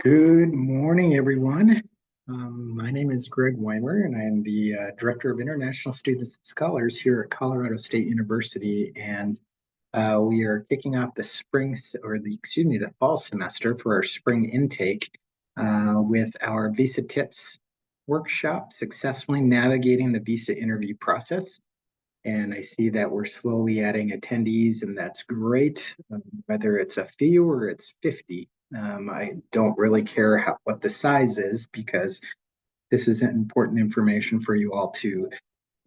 Good morning, everyone. My name is Greg Weimer, and I am the Director of International Students and Scholars here at Colorado State University. And we are kicking off the the fall semester for our spring intake with our Visa Tips workshop, Successfully Navigating the Visa Interview Process. And I see that we're slowly adding attendees, and that's great, whether it's a few or it's 50. I don't really care what the size is because this is important information for you all to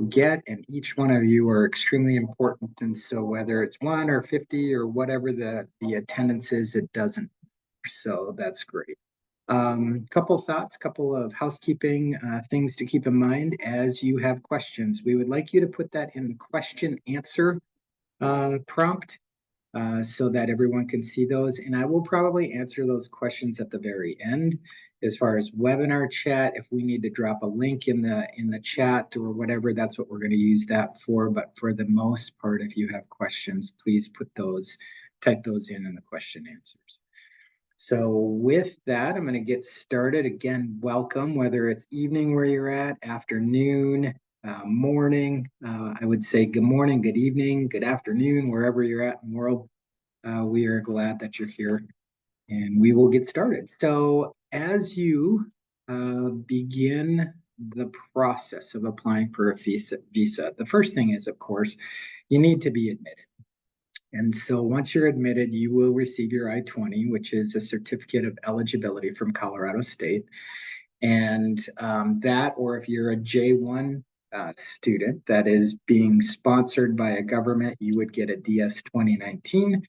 get, and each one of you are extremely important. And so whether it's 1 or 50 or whatever the attendance is, it doesn't. So that's great. Couple thoughts, couple of housekeeping things to keep in mind as you have questions. We would like you to put that in the question answer prompt so that everyone can see those. And I will probably answer those questions at the very end. As far as webinar chat, if we need to drop a link in the chat or whatever, that's what we're going to use that for. But for the most part, if you have questions, please type those in the question answers. So with that, I'm going to get started. Again, welcome, whether it's evening where you're at, afternoon, morning. I would say good morning, good evening, good afternoon, wherever you're at in the world. We are glad that you're here, and we will get started. So as you begin the process of applying for a visa, the first thing is, of course, you need to be admitted. And so once you're admitted, you will receive your I-20, which is a certificate of eligibility from Colorado State. And that, or if you're a J1 student that is being sponsored by a government, you would get a DS 2019.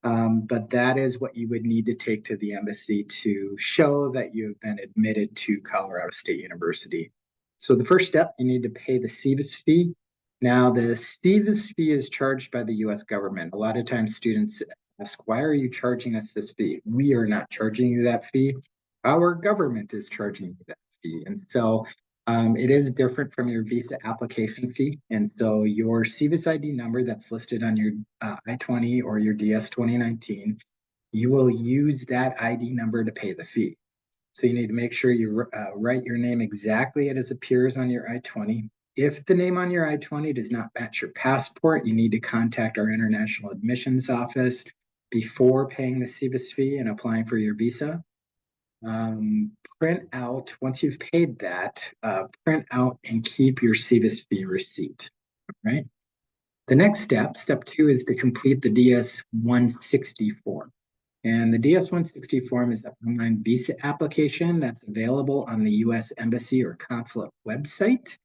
But that is what you would need to take to the embassy to show that you've been admitted to Colorado State University. So the first step, you need to pay the SEVIS fee. Now, the SEVIS fee is charged by the US government. A lot of times students ask, why are you charging us this fee? We are not charging you that fee. Our government is charging you that fee. And so it is different from your visa application fee. And so your SEVIS ID number that's listed on your I-20 or your DS 2019, you will use that ID number to pay the fee. So you need to make sure you write your name exactly as it appears on your I-20. If the name on your I-20 does not match your passport, you need to contact our International Admissions Office before paying the SEVIS fee and applying for your visa. Print out, once you've paid that, print out and keep your SEVIS fee receipt, right? The next step, step 2, is to complete the DS-160 form. And the DS-160 form is an online visa application that's available on the U.S. Embassy or Consulate website.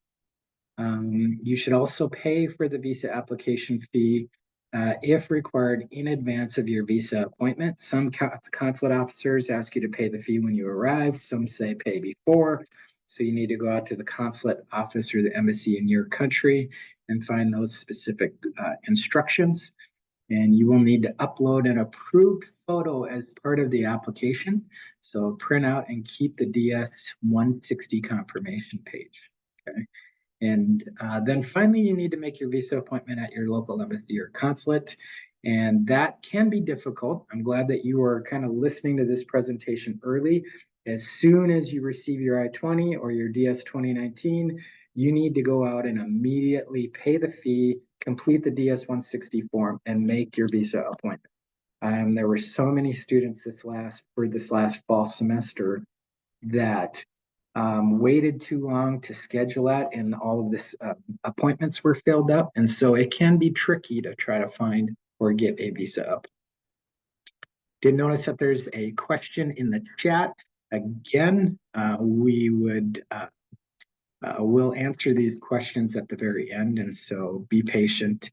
You should also pay for the visa application fee if required in advance of your visa appointment. Some consulate officers ask you to pay the fee when you arrive. Some say pay before. So you need to go out to the consulate office or the embassy in your country and find those specific instructions. And you will need to upload an approved photo as part of the application. So print out and keep the DS-160 confirmation page. Okay. And then finally, you need to make your visa appointment at your local embassy or consulate. And that can be difficult. I'm glad that you are kind of listening to this presentation early. As soon as you receive your I-20 or your DS 2019, you need to go out and immediately pay the fee, complete the DS-160 form, and make your visa appointment. There were so many students this last fall semester that waited too long to schedule that, and all of this appointments were filled up. And so it can be tricky to try to find or get a visa up. Did notice that there's a question in the chat. Again, we'll answer these questions at the very end, and so be patient.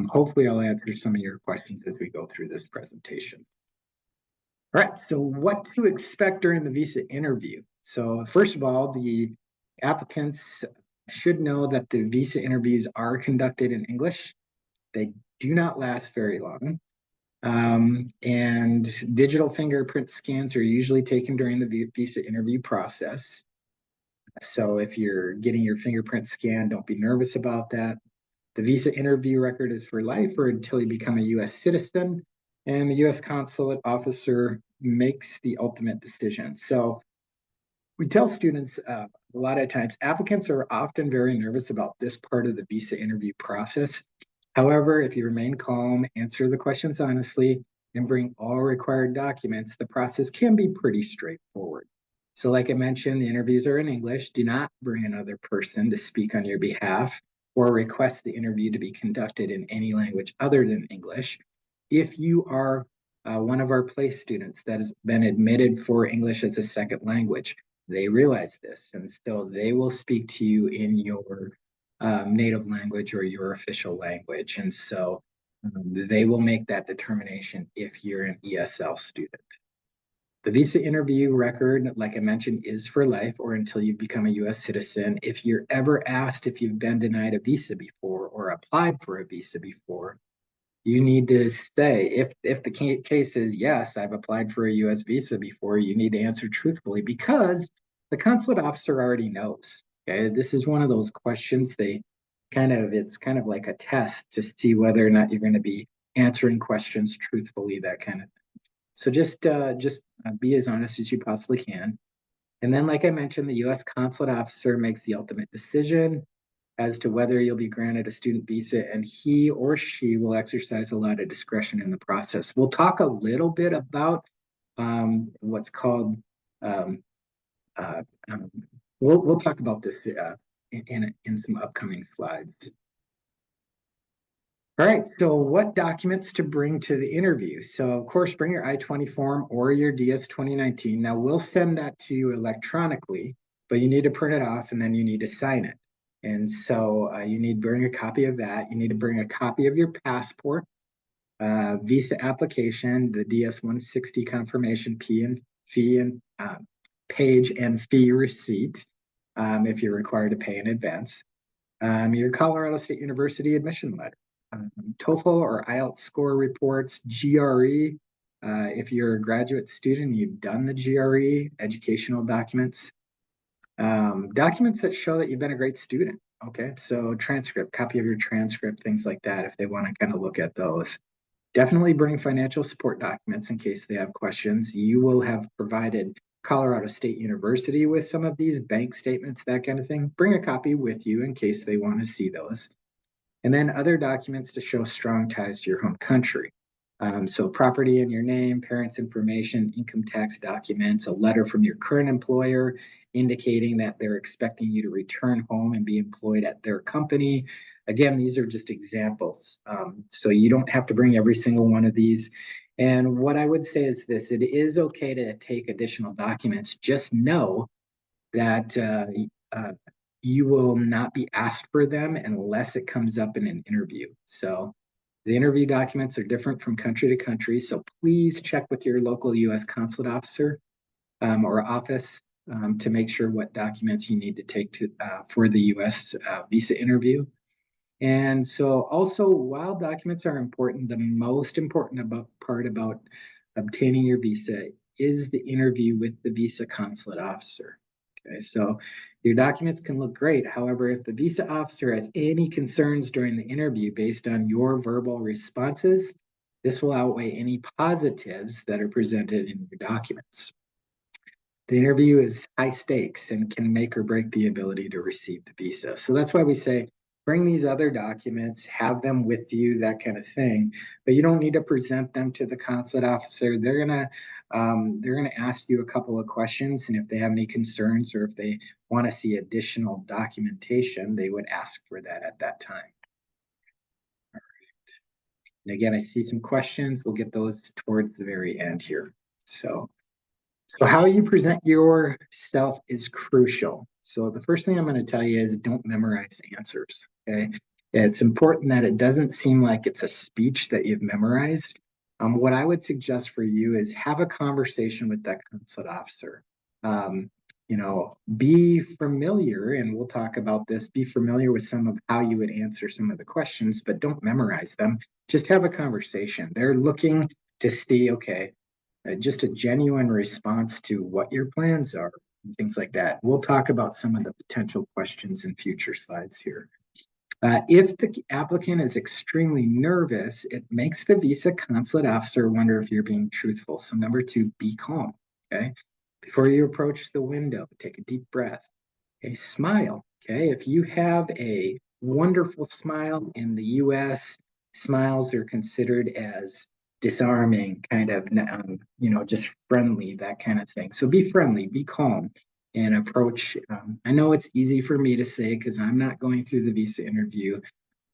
Hopefully I'll answer some of your questions as we go through this presentation. All right, so what to expect during the visa interview? So first of all, the applicants should know that the visa interviews are conducted in English. They do not last very long. And digital fingerprint scans are usually taken during the visa interview process. So if you're getting your fingerprint scanned, don't be nervous about that. The visa interview record is for life or until you become a US citizen. and the U.S. consulate officer makes the ultimate decision. So we tell students a lot of times applicants are often very nervous about this part of the visa interview process. However, if you remain calm, answer the questions honestly, and bring all required documents, the process can be pretty straightforward. So, like I mentioned, the interviews are in English. Do not bring another person to speak on your behalf or request the interview to be conducted in any language other than English. If you are one of our place students that has been admitted for English as a second language, they realize this, and so they will speak to you in your native language or your official language. And so they will make that determination if you're an ESL student. The visa interview record, like I mentioned, is for life or until you become a US citizen. If you're ever asked if you've been denied a visa before or applied for a visa before, you need to say, if the case is yes, I've applied for a US visa before, you need to answer truthfully because the consulate officer already knows. Okay, this is one of those questions it's kind of like a test to see whether or not you're going to be answering questions truthfully, that kind of thing. So just be as honest as you possibly can. And then, like I mentioned, the US consulate officer makes the ultimate decision as to whether you'll be granted a student visa, and he or she will exercise a lot of discretion in the process. We'll talk a little bit about what's called, um, uh, um, we'll talk about this in some upcoming slides. All right, so what documents to bring to the interview? So, of course, bring your I-20 form or your DS 2019. Now, we'll send that to you electronically, but you need to print it off and then you need to sign it. And so you need to bring a copy of that. You need to bring a copy of your passport, visa application, the DS 160 confirmation fee and page and fee receipt if you're required to pay in advance, your Colorado State University admission letter, TOEFL or IELTS score reports, GRE. If you're a graduate student, you've done the GRE, educational documents, documents that show that you've been a great student. Okay, so transcript, copy of your transcript, things like that, if they want to kind of look at those. Definitely bring financial support documents in case they have questions. You will have provided Colorado State University with some of these bank statements, that kind of thing. Bring a copy with you in case they want to see those. And then other documents to show strong ties to your home country. So property in your name, parents' information, income tax documents, a letter from your current employer indicating that they're expecting you to return home and be employed at their company. Again, these are just examples. So you don't have to bring every single one of these. And what I would say is this, it is okay to take additional documents. Just know that you will not be asked for them unless it comes up in an interview. So the interview documents are different from country to country. So please check with your local US consulate officer or office to make sure what documents you need to take for the US visa interview. And so also, while documents are important, the most important part about obtaining your visa is the interview with the visa consulate officer. Okay, so your documents can look great. However, if the visa officer has any concerns during the interview based on your verbal responses, this will outweigh any positives that are presented in your documents. The interview is high stakes and can make or break the ability to receive the visa. So that's why we say bring these other documents, have them with you, that kind of thing. But you don't need to present them to the consulate officer. They're gonna ask you a couple of questions, and if they have any concerns or if they want to see additional documentation, they would ask for that at that time. All right. And again, I see some questions. We'll get those towards the very end here. So how you present yourself is crucial. So the first thing I'm going to tell you is don't memorize answers. Okay. It's important that it doesn't seem like it's a speech that you've memorized. What I would suggest for you is have a conversation with that consulate officer. Be familiar, and we'll talk about this, be familiar with some of how you would answer some of the questions, but don't memorize them. Just have a conversation. They're looking to see, okay, just a genuine response to what your plans are and things like that. We'll talk about some of the potential questions in future slides here. If the applicant is extremely nervous, it makes the visa consulate officer wonder if you're being truthful. So number two, be calm, okay? Before you approach the window, take a deep breath. Okay, smile, okay? If you have a wonderful smile in the US, smiles are considered as disarming, kind of, just friendly, that kind of thing. So be friendly, be calm, and approach. I know it's easy for me to say because I'm not going through the visa interview,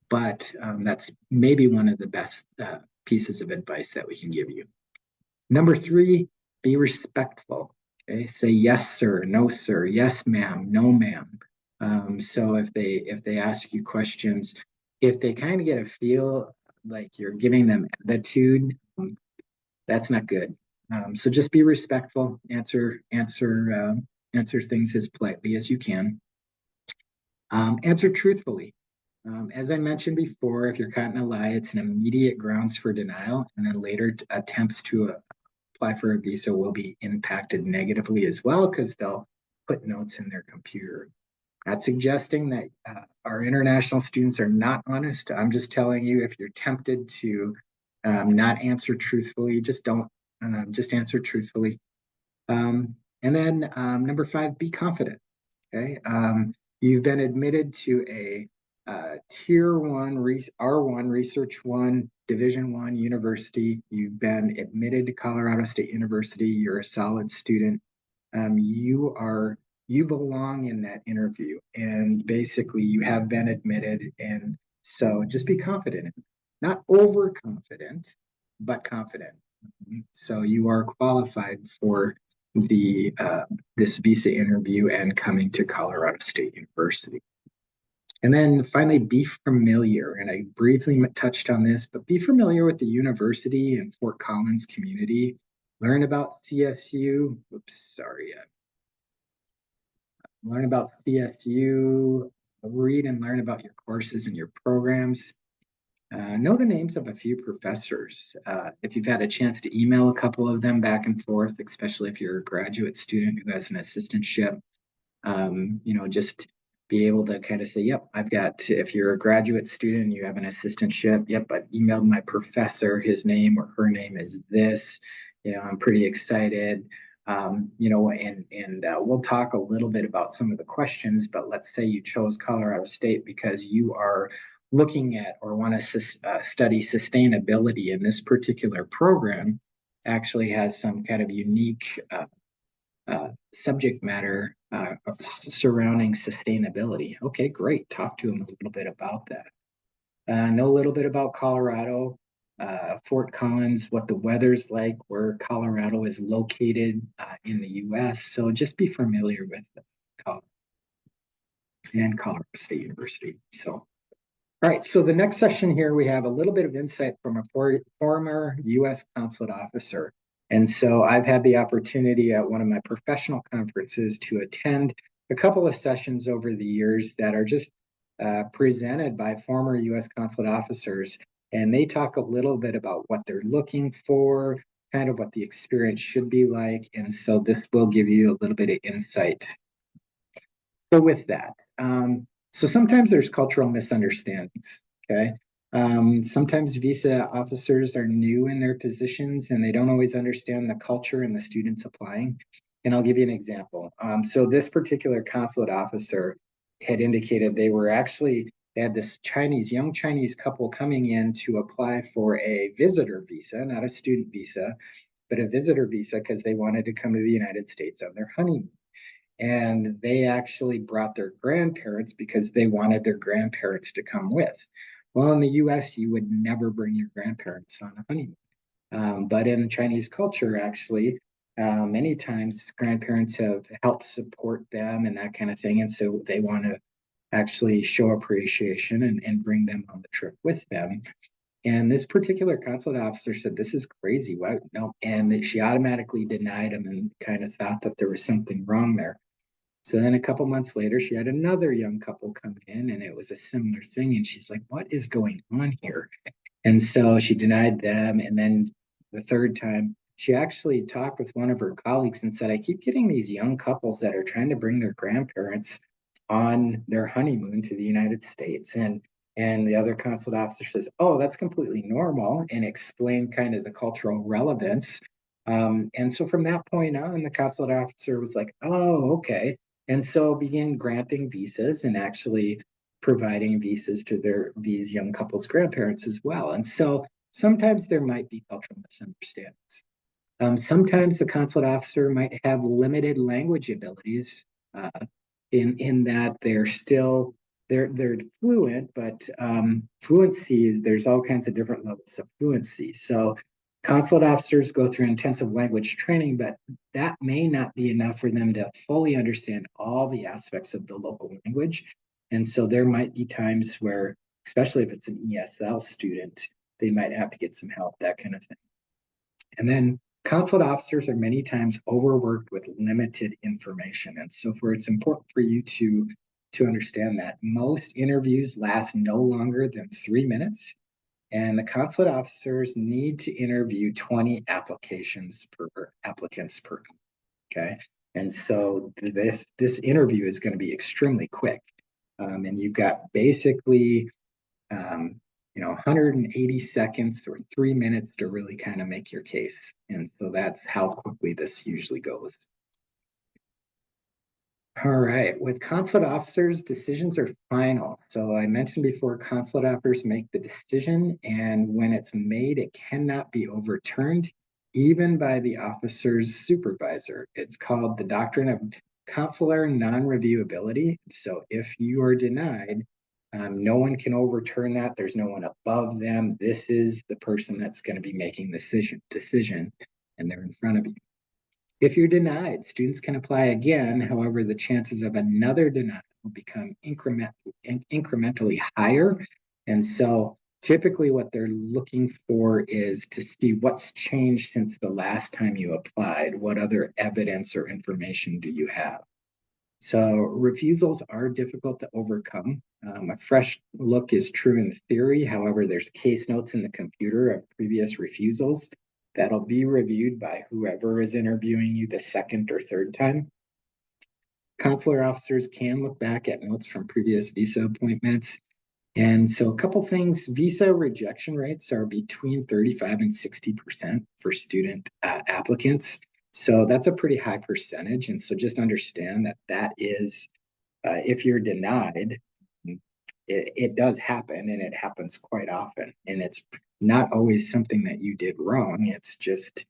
but that's maybe one of the best pieces of advice that we can give you. Number three, be respectful. Okay, say yes, sir, no, sir, yes, ma'am, no, ma'am. So if they ask you questions, if they kind of get a feel like you're giving them attitude, that's not good. So just be respectful. Answer things as politely as you can. Answer truthfully. As I mentioned before, if you're caught in a lie, it's an immediate grounds for denial, and then later attempts to apply for a visa will be impacted negatively as well because they'll put notes in their computer. Not suggesting that our international students are not honest. I'm just telling you, if you're tempted to not answer truthfully, just don't. Just answer truthfully. And then number five, be confident. Okay. You've been admitted to a tier one, R1, Research One, Division One university. You've been admitted to Colorado State University. You're a solid student. You belong in that interview, and basically you have been admitted. And so just be confident, not overconfident, but confident. So you are qualified for the this visa interview and coming to Colorado State University. And then finally, be familiar. And I briefly touched on this, but be familiar with the university and Fort Collins community. Learn about CSU. Oops, sorry. Learn about CSU. Read and learn about your courses and your programs. Know the names of a few professors. If you've had a chance to email a couple of them back and forth, especially if you're a graduate student who has an assistantship, just be able to kind of say, yep, if you're a graduate student, you have an assistantship, yep, I've emailed my professor, his name or her name is this, I'm pretty excited. And we'll talk a little bit about some of the questions, but let's say you chose Colorado State because you are looking at or want to study sustainability, and this particular program actually has some kind of unique subject matter surrounding sustainability. Okay, great. Talk to them a little bit about that. Know a little bit about Colorado, Fort Collins, what the weather's like, where Colorado is located in the US. So just be familiar with Colorado and Colorado State University. So, all right, so the next session here, we have a little bit of insight from a former US consulate officer. And so I've had the opportunity at one of my professional conferences to attend a couple of sessions over the years that are just presented by former US consulate officers. And they talk a little bit about what they're looking for, kind of what the experience should be like. And so this will give you a little bit of insight. So with that, so sometimes there's cultural misunderstandings, okay? Sometimes visa officers are new in their positions and they don't always understand the culture and the students applying. And I'll give you an example. So this particular consulate officer had indicated they had this young Chinese couple coming in to apply for a visitor visa, not a student visa, but a visitor visa because they wanted to come to the United States on their honeymoon. And they actually brought their grandparents because they wanted their grandparents to come with. Well, in the US, you would never bring your grandparents on a honeymoon. But in Chinese culture, actually, many times grandparents have helped support them and that kind of thing. And so they want to actually show appreciation and bring them on the trip with them. And this particular consulate officer said, "This is crazy. What? No." And she automatically denied him and kind of thought that there was something wrong there. So then a couple months later, she had another young couple come in and it was a similar thing. And she's like, what is going on here? And so she denied them. And then the third time, she actually talked with one of her colleagues and said, I keep getting these young couples that are trying to bring their grandparents on their honeymoon to the United States. And And the other consulate officer says, oh, that's completely normal, and explain kind of the cultural relevance. And so from that point on, the consulate officer was like, oh, okay. And so began granting visas and actually providing visas to these young couples' grandparents as well. And so sometimes there might be cultural misunderstandings. Sometimes the consulate officer might have limited language abilities, uh, in that they're fluent, but fluency is, there's all kinds of different levels of fluency. So consulate officers go through intensive language training, but that may not be enough for them to fully understand all the aspects of the local language. And so there might be times where, especially if it's an ESL student, they might have to get some help, that kind of thing. And then consulate officers are many times overworked with limited information. And so it's important for you to understand that most interviews last no longer than 3 minutes. And the consulate officers need to interview 20 applicants per. Okay. And so this interview is going to be extremely quick. And you've got basically um, 180 seconds or 3 minutes to really kind of make your case. And so that's how quickly this usually goes. All right, with consulate officers, decisions are final. So I mentioned before, consulate officers make the decision, and when it's made, it cannot be overturned, even by the officer's supervisor. It's called the doctrine of consular non-reviewability. So if you are denied, no one can overturn that. There's no one above them. This is the person that's going to be making the decision, and they're in front of you. If you're denied, students can apply again. However, the chances of another denial will become incrementally higher. And so typically what they're looking for is to see what's changed since the last time you applied. What other evidence or information do you have? So refusals are difficult to overcome. A fresh look is true in theory. However, there's case notes in the computer of previous refusals that'll be reviewed by whoever is interviewing you the second or third time. Consular officers can look back at notes from previous visa appointments. And so a couple things, visa rejection rates are between 35 and 60% for student applicants. So that's a pretty high percentage. And so just understand that is, if you're denied, it does happen, and it happens quite often. And it's not always something that you did wrong. It's just,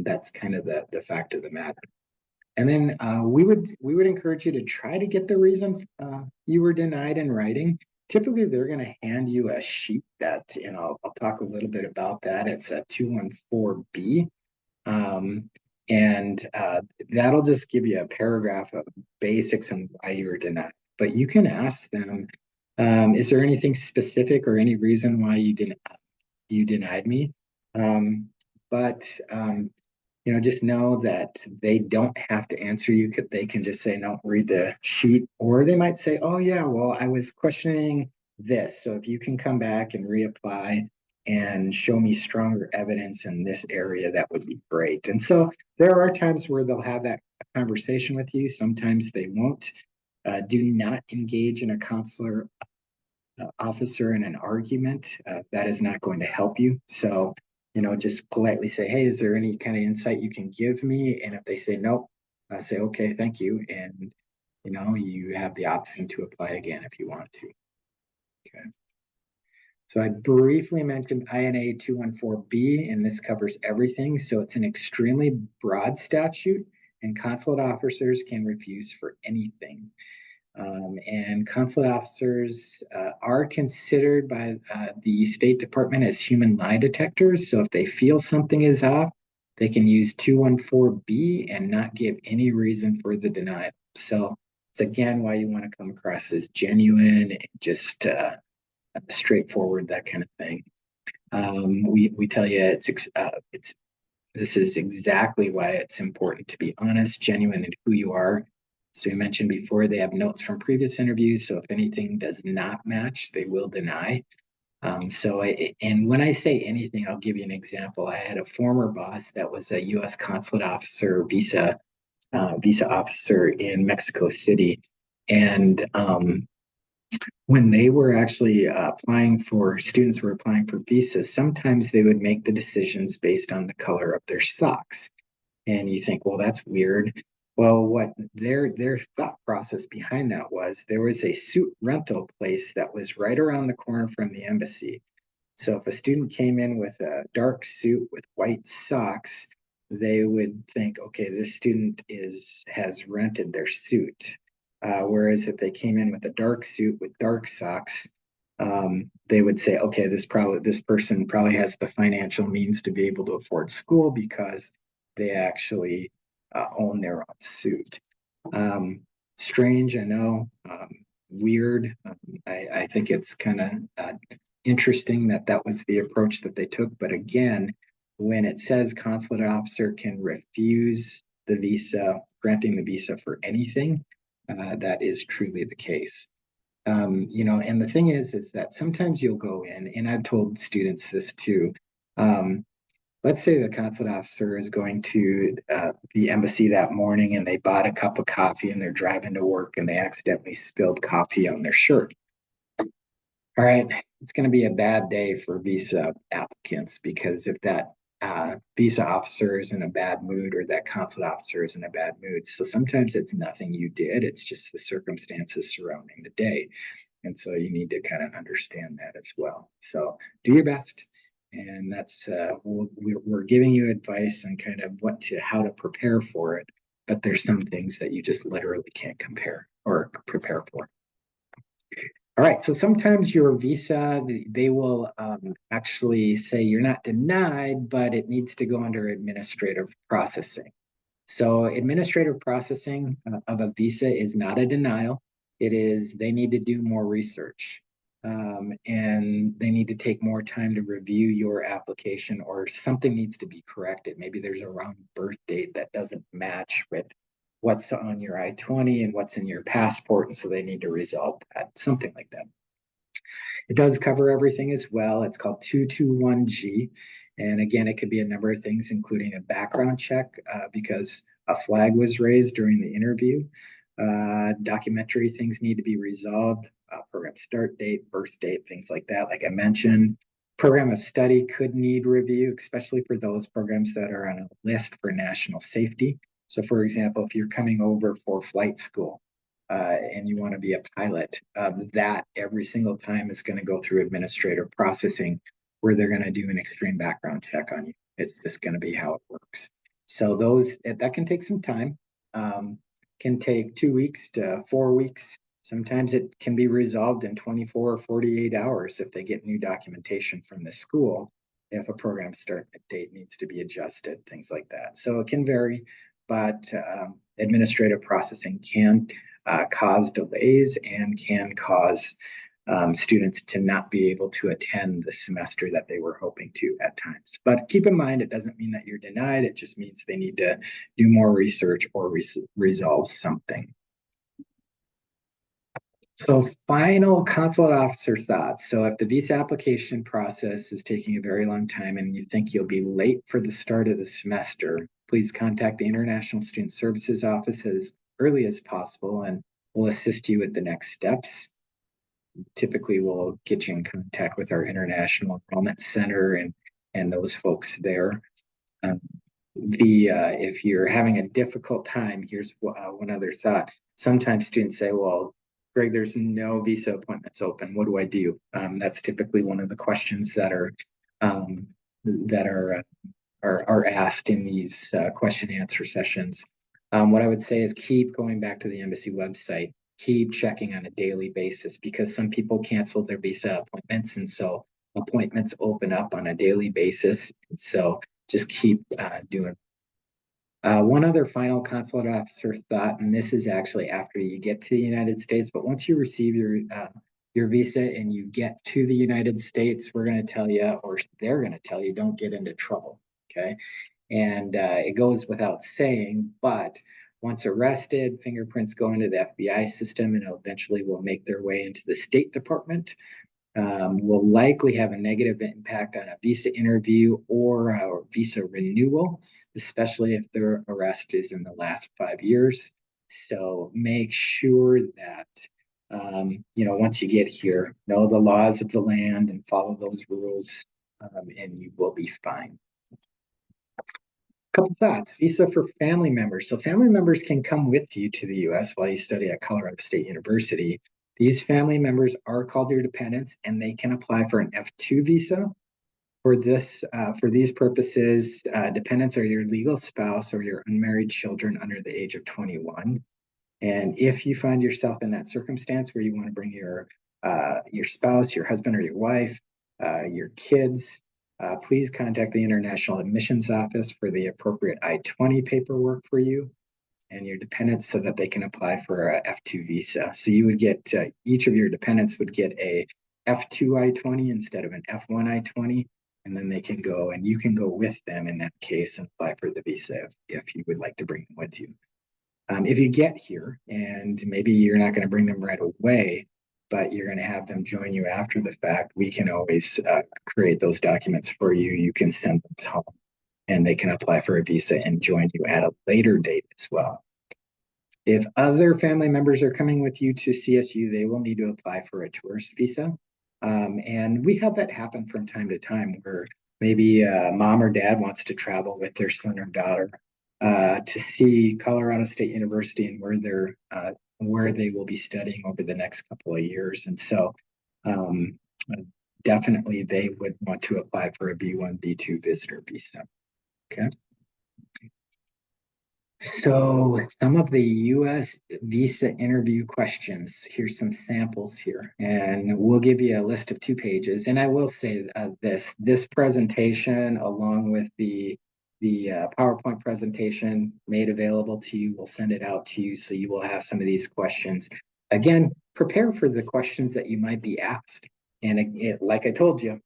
that's kind of the fact of the matter. And then we would encourage you to try to get the reason you were denied in writing. Typically, they're going to hand you a sheet that, I'll talk a little bit about that. It's a 214B. And that'll just give you a paragraph of basics and why you were denied. But you can ask them, is there anything specific or any reason why you denied me? But just know that they don't have to answer you. They can just say, no, read the sheet. Or they might say, oh, yeah, well, I was questioning this. So if you can come back and reapply and show me stronger evidence in this area, that would be great. And so there are times where they'll have that conversation with you. Sometimes they won't. Do not engage in a consular officer in an argument. That is not going to help you. So just politely say, hey, is there any kind of insight you can give me? And if they say nope, say, okay, thank you. And, you have the option to apply again if you want to. Okay. So I briefly mentioned INA 214B, and this covers everything. So it's an extremely broad statute, and consulate officers can refuse for anything. And consulate officers are considered by the State Department as human lie detectors. So if they feel something is off, they can use 214B and not give any reason for the denial. So it's again why you want to come across as genuine and just straightforward, that kind of thing. We tell you this is exactly why it's important to be honest, genuine in who you are. So we mentioned before, they have notes from previous interviews. So if anything does not match, they will deny. And when I say anything, I'll give you an example. I had a former boss that was a U.S. consulate officer, visa officer in Mexico City. And when they were actually applying for students were applying for visas, sometimes they would make the decisions based on the color of their socks. And you think, well, that's weird. Well, what their thought process behind that was there was a suit rental place that was right around the corner from the embassy. So if a student came in with a dark suit with white socks, they would think, okay, this student has rented their suit. Whereas if they came in with a dark suit with dark socks, they would say, okay, this person probably has the financial means to be able to afford school because they actually own their own suit. Um, Strange, I know, weird. I think it's kind of interesting that that was the approach that they took. But again, when it says consulate officer can refuse the visa, granting the visa for anything, that is truly the case. And the thing is that sometimes you'll go in, and I've told students this too. Um, let's say the consulate officer is going to the embassy that morning and they bought a cup of coffee and they're driving to work and they accidentally spilled coffee on their shirt. All right, it's going to be a bad day for visa applicants because if that visa officer is in a bad mood or that consulate officer is in a bad mood, so sometimes it's nothing you did, it's just the circumstances surrounding the day. And so you need to kind of understand that as well. So do your best. And that's we're giving you advice on kind of how to prepare for it. But there's some things that you just literally can't compare or prepare for. All right, so sometimes your visa, they will actually say you're not denied, but it needs to go under administrative processing. So administrative processing of a visa is not a denial. It is, they need to do more research. And they need to take more time to review your application or something needs to be corrected. Maybe there's a wrong birth date that doesn't match with what's on your I-20 and what's in your passport. And so they need to resolve that, something like that. It does cover everything as well. It's called 221G. And again, it could be a number of things, including a background check because a flag was raised during the interview. Documentary things need to be resolved, program start date, birth date, things like that. Like I mentioned, program of study could need review, especially for those programs that are on a list for national safety. So for example, if you're coming over for flight school, and you want to be a pilot, that every single time is going to go through administrative processing where they're going to do an extreme background check on you. It's just going to be how it works. So that can take some time, can take 2 weeks to 4 weeks. Sometimes it can be resolved in 24 or 48 hours if they get new documentation from the school, if a program start date needs to be adjusted, things like that. So it can vary, but administrative processing can cause delays and can cause students to not be able to attend the semester that they were hoping to at times. But keep in mind, it doesn't mean that you're denied. It just means they need to do more research or resolve something. So final consulate officer thoughts. So if the visa application process is taking a very long time and you think you'll be late for the start of the semester, please contact the International Student Services Office as early as possible and we'll assist you with the next steps. Typically, we'll get you in contact with our International Enrollment Center and those folks there. Um, if you're having a difficult time, here's one other thought. Sometimes students say, well, Greg, there's no visa appointments open. What do I do? That's typically one of the questions that are asked in these question and answer sessions. What I would say is keep going back to the embassy website, keep checking on a daily basis because some people cancel their visa appointments. And so appointments open up on a daily basis. So just keep doing. One other final consulate officer thought, and this is actually after you get to the United States, but once you receive your visa and you get to the United States, we're going to tell you, or they're going to tell you, don't get into trouble. Okay. And it goes without saying, but once arrested, fingerprints go into the FBI system and eventually will make their way into the State Department. Will likely have a negative impact on a visa interview or a visa renewal, especially if their arrest is in the last 5 years. So make sure that once you get here, know the laws of the land and follow those rules, and you will be fine. Couple thoughts. Visa for family members. So family members can come with you to the U.S. while you study at Colorado State University. These family members are called your dependents, and they can apply for an F2 visa. For these purposes, dependents are your legal spouse or your unmarried children under the age of 21. And if you find yourself in that circumstance where you want to bring your spouse, your husband or your wife, your kids, please contact the International Admissions Office for the appropriate I-20 paperwork for you and your dependents so that they can apply for a F2 visa. So you would get, each of your dependents would get a F2 I-20 instead of an F1 I-20, and then they can go and you can go with them in that case and apply for the visa if you would like to bring them with you. If you get here and maybe you're not going to bring them right away, but you're going to have them join you after the fact, we can always create those documents for you. You can send them home and they can apply for a visa and join you at a later date as well. If other family members are coming with you to CSU, they will need to apply for a tourist visa. And we have that happen from time to time where maybe mom or dad wants to travel with their son or daughter to see Colorado State University and where they will be studying over the next couple of years. And so definitely they would want to apply for a B1, B2 visitor visa. Okay. So some of the US visa interview questions, here's some samples here, and we'll give you a list of 2 pages. And I will say this presentation along with the PowerPoint presentation made available to you, we'll send it out to you so you will have some of these questions. Again, prepare for the questions that you might be asked. And like I told you,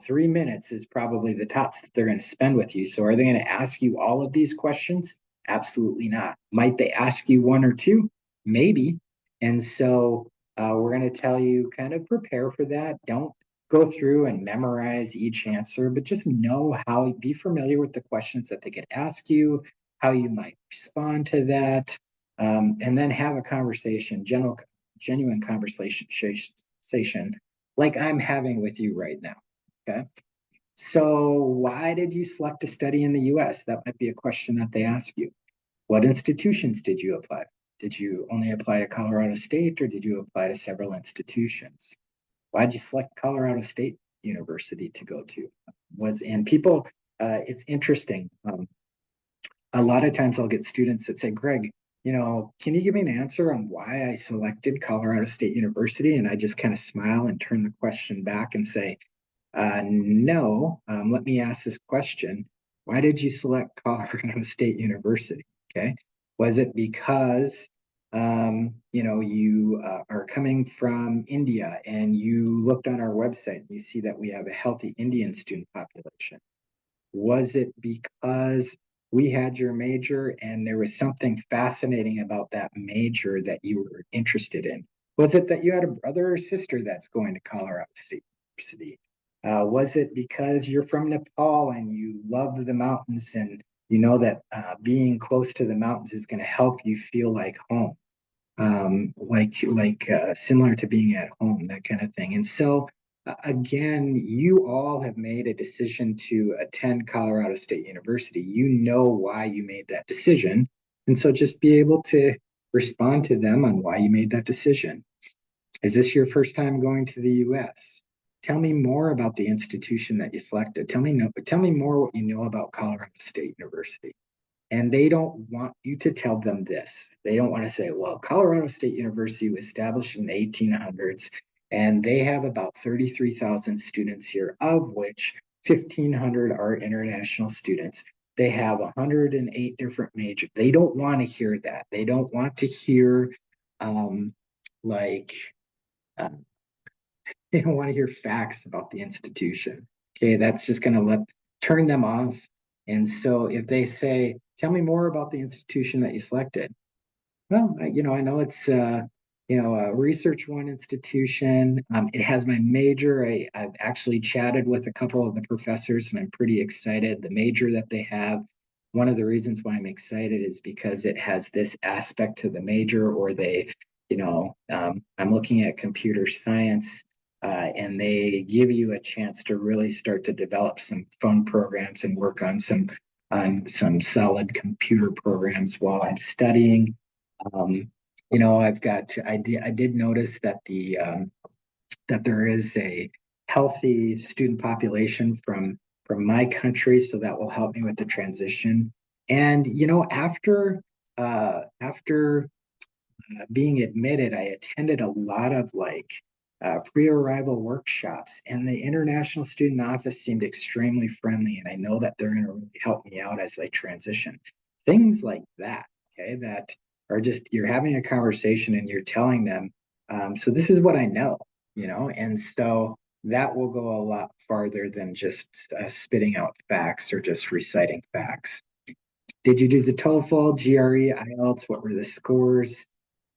3 minutes is probably the tops that they're going to spend with you. So are they going to ask you all of these questions? Absolutely not. Might they ask you 1 or 2? Maybe. And so we're going to tell you kind of prepare for that. Don't go through and memorize each answer, but just know be familiar with the questions that they could ask you, how you might respond to that, and then have a conversation, genuine conversation like I'm having with you right now. Okay. So why did you select to study in the US? That might be a question that they ask you. What institutions did you apply? Did you only apply to Colorado State or did you apply to several institutions? Why did you select Colorado State University to go to? It's interesting. A lot of times I'll get students that say, Greg, can you give me an answer on why I selected Colorado State University? And I just kind of smile and turn the question back and say, no, let me ask this question. Why did you select Colorado State University? Okay. Was it because, you are coming from India and you looked on our website and you see that we have a healthy Indian student population? Was it because we had your major and there was something fascinating about that major that you were interested in? Was it that you had a brother or sister that's going to Colorado State University? Was it because you're from Nepal and you love the mountains and you know that being close to the mountains is going to help you feel like home, similar to being at home, that kind of thing? And so, again, you all have made a decision to attend Colorado State University. You know why you made that decision. And so just be able to respond to them on why you made that decision. Is this your first time going to the US? Tell me more about the institution that you selected. Tell me more what you know about Colorado State University. And they don't want you to tell them this. They don't want to say, well, Colorado State University was established in the 1800s, and they have about 33,000 students here, of which 1,500 are international students. They have 108 different majors. They don't want to hear that. They don't want to hear they don't want to hear facts about the institution. Okay, that's just going to turn them off. And so if they say, tell me more about the institution that you selected. Well, I know it's a Research One institution. It has my major. I've actually chatted with a couple of the professors and I'm pretty excited. The major that they have, one of the reasons why I'm excited is because it has this aspect to the major, or they I'm looking at computer science, and they give you a chance to really start to develop some fun programs and work on some solid computer programs while I'm studying. Um, I did notice that that there is a healthy student population from my country, so that will help me with the transition. And after being admitted, I attended a lot of pre-arrival workshops, and the International Student Office seemed extremely friendly, and I know that they're going to really help me out as I transition. Things like that, okay, that are just you're having a conversation and you're telling them, so this is what I know, and so that will go a lot farther than just spitting out facts or just reciting facts. Did you do the TOEFL, GRE, IELTS? What were the scores?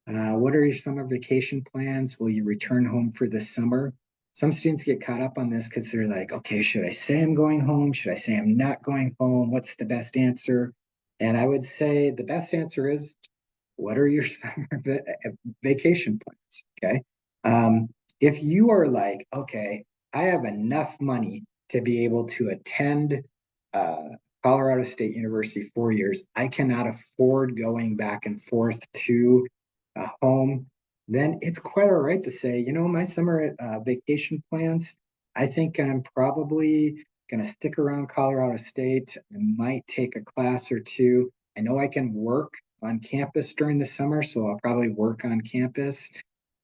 What are your summer vacation plans? Will you return home for the summer? Some students get caught up on this because they're like, okay, should I say I'm going home? Should I say I'm not going home? What's the best answer? And I would say the best answer is, what are your summer vacation plans? Okay. If you are like, okay, I have enough money to be able to attend uh, Colorado State University 4 years, I cannot afford going back and forth to home, then it's quite all right to say, my summer vacation plans, I think I'm probably going to stick around Colorado State. I might take a class or two. I know I can work on campus during the summer, so I'll probably work on campus.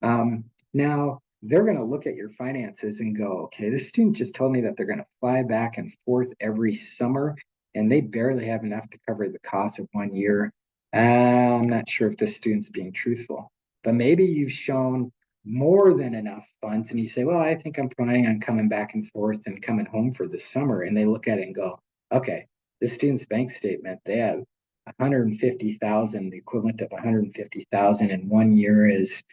Now, they're going to look at your finances and go, okay, this student just told me that they're going to fly back and forth every summer, and they barely have enough to cover the cost of 1 year. I'm not sure if this student's being truthful, but maybe you've shown more than enough funds and you say, well, I think I'm planning on coming back and forth and coming home for the summer. And they look at it and go, okay, this student's bank statement, they have 150,000, the equivalent of 150,000 in 1 year is,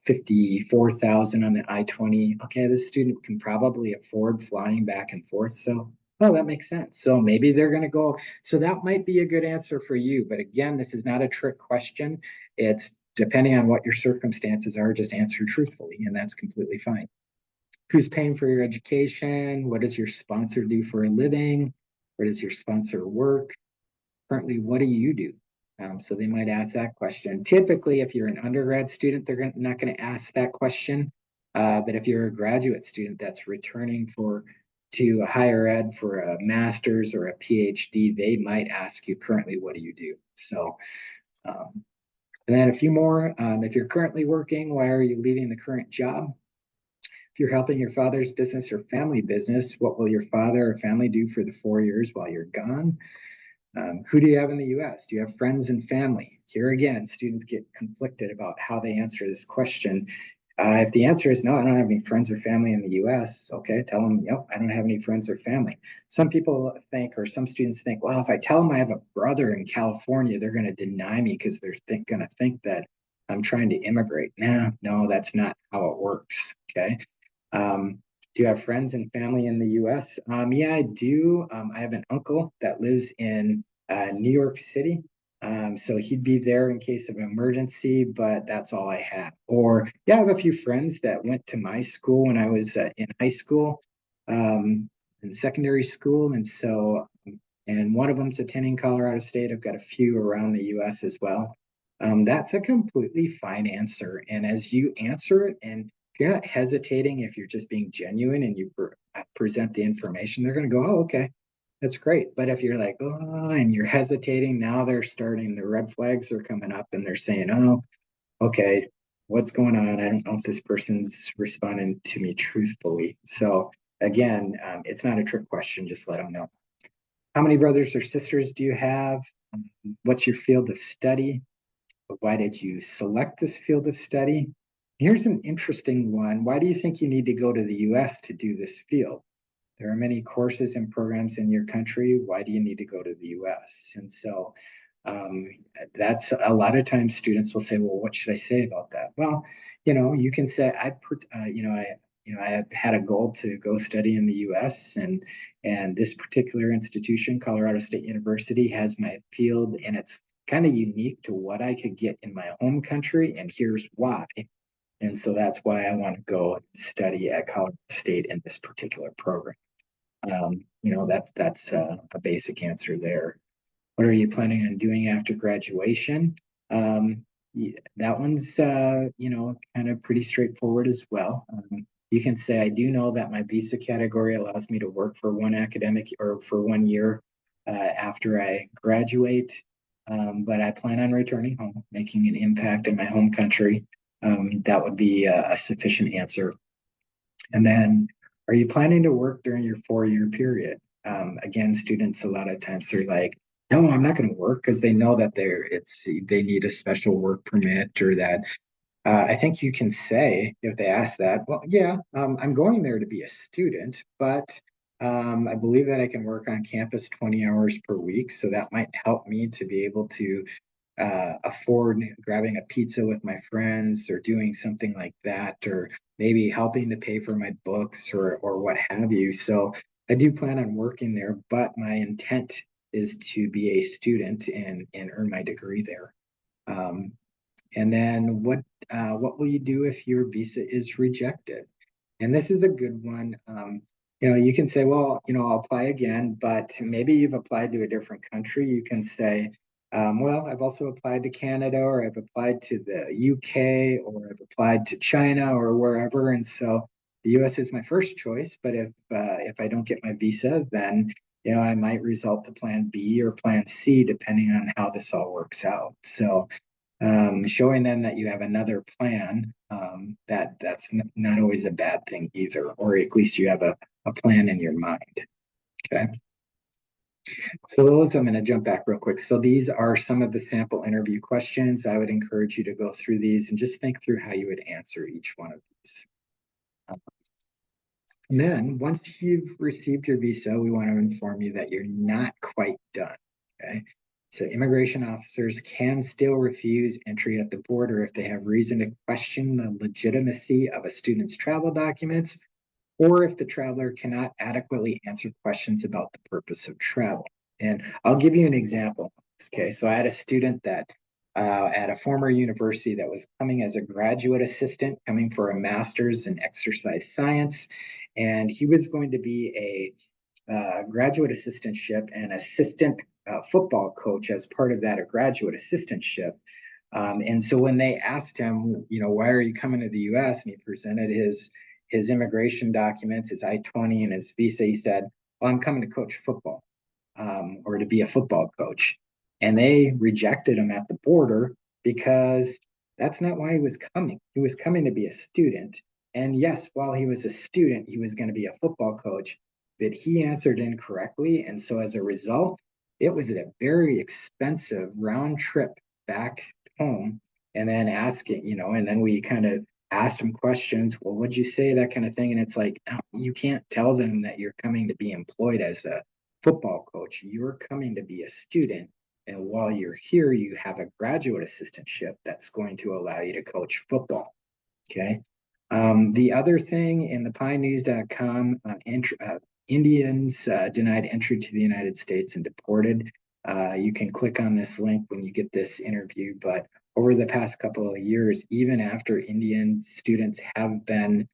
54,000 on the I-20. Okay, this student can probably afford flying back and forth. So, oh, that makes sense. So maybe they're going to go. So that might be a good answer for you. But again, this is not a trick question. It's depending on what your circumstances are, just answer truthfully, and that's completely fine. Who's paying for your education? What does your sponsor do for a living? Where does your sponsor work? Currently, what do you do? So they might ask that question. Typically, if you're an undergrad student, they're not going to ask that question. But if you're a graduate student that's returning to higher ed for a master's or a PhD, they might ask you currently, what do you do? So, and then a few more. If you're currently working, why are you leaving the current job? If you're helping your father's business or family business, what will your father or family do for the 4 years while you're gone? Who do you have in the US? Do you have friends and family? Here again, students get conflicted about how they answer this question. If the answer is no, I don't have any friends or family in the US, okay, tell them, yep, I don't have any friends or family. Some people think, or some students think, well, if I tell them I have a brother in California, they're going to deny me because they're going to think that I'm trying to immigrate. No, that's not how it works, okay? Do you have friends and family in the US? Yeah, I do. I have an uncle that lives in New York City. So he'd be there in case of an emergency, but that's all I have. Or, yeah, I have a few friends that went to my school when I was in high school, in secondary school. And one of them's attending Colorado State. I've got a few around the US as well. That's a completely fine answer. And as you answer it, and if you're not hesitating, if you're just being genuine and you present the information, they're going to go, oh, okay, that's great. But if you're like, oh, and you're hesitating, now they're starting, the red flags are coming up and they're saying, oh, okay, what's going on? I don't know if this person's responding to me truthfully. So again, it's not a trick question. Just let them know. How many brothers or sisters do you have? What's your field of study? Why did you select this field of study? Here's an interesting one. Why do you think you need to go to the US to do this field? There are many courses and programs in your country. Why do you need to go to the US? And so um, that's a lot of times students will say, well, what should I say about that? Well, you can say, I have had a goal to go study in the US, and this particular institution, Colorado State University, has my field in its kind of unique to what I could get in my home country, and here's why. And so that's why I want to go and study at Colorado State in this particular program. That's a basic answer there. What are you planning on doing after graduation? Um, that one's kind of pretty straightforward as well. You can say I do know that my visa category allows me to work for one academic or for 1 year after I graduate, but I plan on returning home, making an impact in my home country. That would be a sufficient answer. And then, are you planning to work during your 4 year period? Again, students a lot of times they're like, no, I'm not going to work because they know that they need a special work permit or that. I think you can say if they ask that, well, yeah, I'm going there to be a student, but I believe that I can work on campus 20 hours per week, so that might help me to be able to afford grabbing a pizza with my friends or doing something like that, or maybe helping to pay for my books or what have you. So I do plan on working there, but my intent is to be a student and earn my degree there. Um, and then what will you do if your visa is rejected? And this is a good one. You can say, well, I'll apply again, but maybe you've applied to a different country. You can say, well, I've also applied to Canada, or I've applied to the UK, or I've applied to China, or wherever. And so the US is my first choice. But if I don't get my visa, then I might result to Plan B or Plan C, depending on how this all works out. So showing them that you have another plan, that's not always a bad thing either, or at least you have a plan in your mind. Okay. So those, I'm going to jump back real quick. So these are some of the sample interview questions. I would encourage you to go through these and just think through how you would answer each one of these. And then once you've received your visa, we want to inform you that you're not quite done. Okay. So immigration officers can still refuse entry at the border if they have reason to question the legitimacy of a student's travel documents, or if the traveler cannot adequately answer questions about the purpose of travel. And I'll give you an example. Okay, so I had a student that at a former university that was coming as a graduate assistant, coming for a master's in exercise science, and he was going to be a graduate assistantship and assistant football coach as part of that, a graduate assistantship. And so when they asked him, why are you coming to the U.S., and he presented his immigration documents, his I-20 and his visa, he said, well, I'm coming to coach football, or to be a football coach. And they rejected him at the border because that's not why he was coming. He was coming to be a student. And yes, while he was a student, he was going to be a football coach, but he answered incorrectly. And so as a result, it was a very expensive round trip back home. And then and then we kind of asked him questions. Well, what'd you say? That kind of thing. And it's like, no, you can't tell them that you're coming to be employed as a football coach. You're coming to be a student. And while you're here, you have a graduate assistantship that's going to allow you to coach football. Okay. The other thing in the PieNews.com, Indians denied entry to the United States and deported. You can click on this link when you get this interview, but over the past couple of years, even after Indian students have been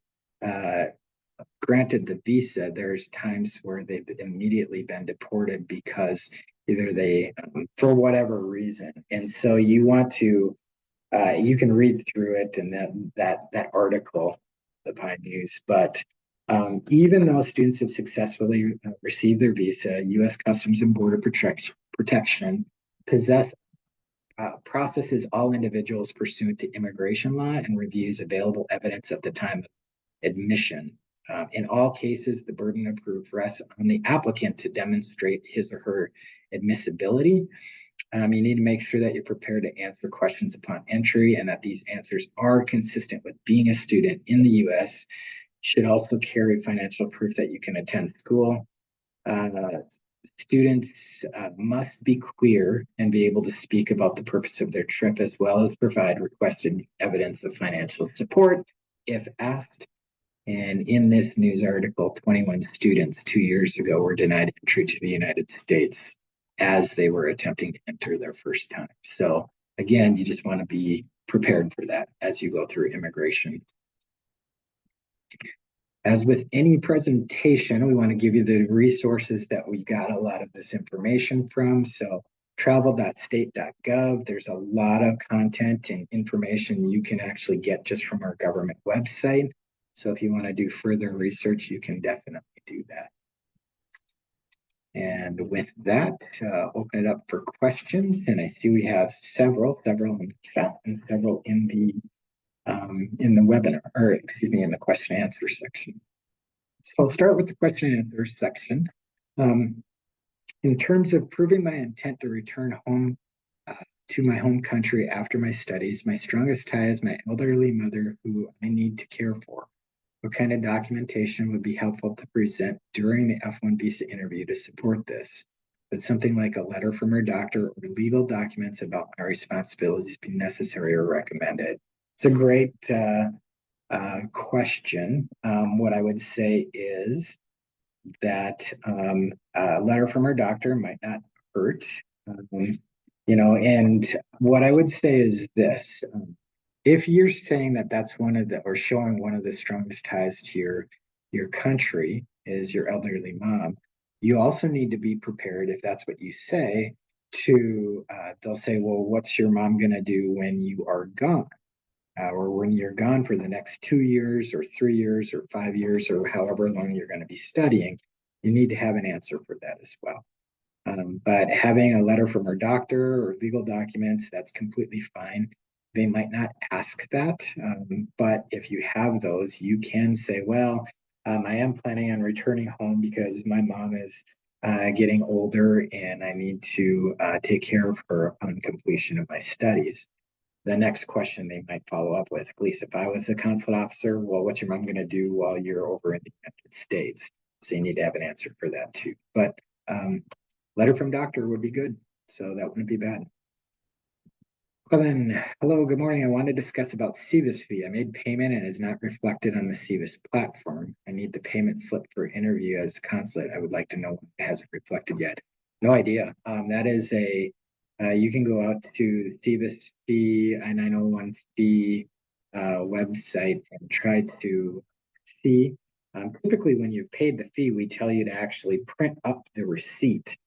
granted the visa, there's times where they've immediately been deported because either they, for whatever reason. And so you want to, you can read through it and that article, the Pine News. But even though students have successfully received their visa, U.S. Customs and Border Protection processes all individuals pursuant to immigration law and reviews available evidence at the time of admission. In all cases, the burden of proof rests on the applicant to demonstrate his or her admissibility. You need to make sure that you're prepared to answer questions upon entry and that these answers are consistent with being a student in the U.S. You should also carry financial proof that you can attend school. Students must be clear and be able to speak about the purpose of their trip, as well as provide requested evidence of financial support if asked. And in this news article, 21 students 2 years ago were denied entry to the United States. as they were attempting to enter their first time. So again, you just want to be prepared for that as you go through immigration. As with any presentation, we want to give you the resources that we got a lot of this information from. So travel.state.gov, there's a lot of content and information you can actually get just from our government website. So if you want to do further research, you can definitely do that. And with that, open it up for questions. And I see we have several in the chat and several in the webinar, or excuse me, in the question and answer section. So I'll start with the question and answer section. In terms of proving my intent to return home to my home country after my studies, my strongest tie is my elderly mother who I need to care for. What kind of documentation would be helpful to present during the F1 visa interview to support this? Would something like a letter from her doctor or legal documents about my responsibilities be necessary or recommended? It's a great question. What I would say is that a letter from her doctor might not hurt. And what I would say is this. If you're saying that that's one of the, or showing one of the strongest ties to your country is your elderly mom, you also need to be prepared, if that's what you say, to they'll say, well, what's your mom going to do when you are gone? Or when you're gone for the next 2 years or 3 years or 5 years or however long you're going to be studying, you need to have an answer for that as well. But having a letter from her doctor or legal documents, that's completely fine. They might not ask that, but if you have those, you can say, well, I am planning on returning home because my mom is getting older and I need to take care of her upon completion of my studies. The next question they might follow up with, at least if I was a consulate officer, well, what's your mom going to do while you're over in the United States? So you need to have an answer for that too. But letter from doctor would be good. So that wouldn't be bad. Clevin, hello, good morning. I want to discuss about SEVIS fee. I made payment and is not reflected on the SEVIS platform. I need the payment slip for interview as consulate. I would like to know why it hasn't reflected yet. No idea. That is you can go out to SEVIS fee, I-901 fee website and try to see. Typically, when you've paid the fee, we tell you to actually print up the receipt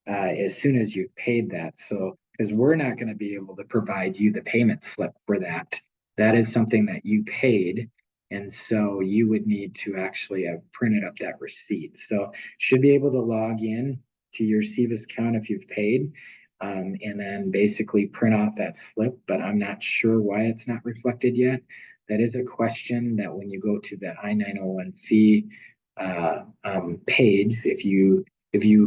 as soon as you've paid that. So, because we're not going to be able to provide you the payment slip for that. That is something that you paid. And so you would need to actually have printed up that receipt. So should be able to log in to your SEVIS account if you've paid, and then basically print off that slip, but I'm not sure why it's not reflected yet. That is a question that when you go to the I-901 fee page, if you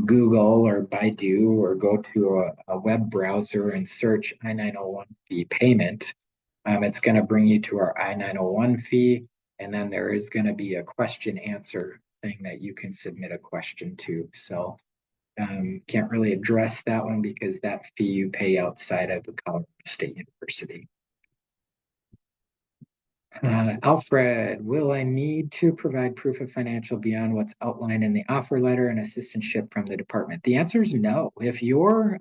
Google or Baidu or go to a web browser and search I-901 fee payment, it's going to bring you to our I-901 fee. And then there is going to be a question answer thing that you can submit a question to. So can't really address that one because that fee you pay outside of the Colorado State University. Alfred, will I need to provide proof of financial beyond what's outlined in the offer letter and assistantship from the department? The answer is no. If your